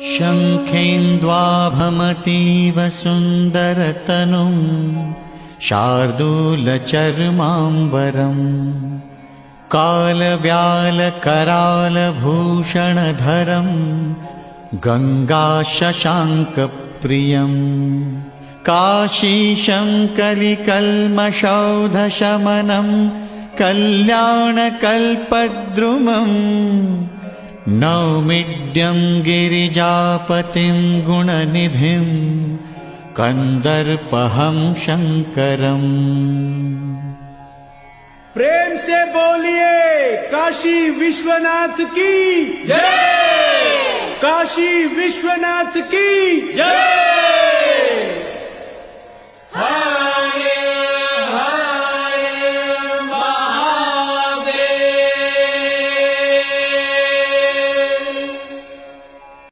शङ्खेन्द्वाभमतीव सुन्दरतनुं शार्दूलचर्माम्बरम् कालव्यालकरालभूषणधरम् गङ्गाशशाङ्कप्रियम् काशीशं कलिकल्मषौधशमनम् कल्याणकल्पद्रुमम् नौमिड्यं गिरिजापतिं गुणनिधिं कंदर्पहं शंकरम्। प्रेम से बोलिए काशी विश्वनाथ की जय, काशी विश्वनाथ की जय।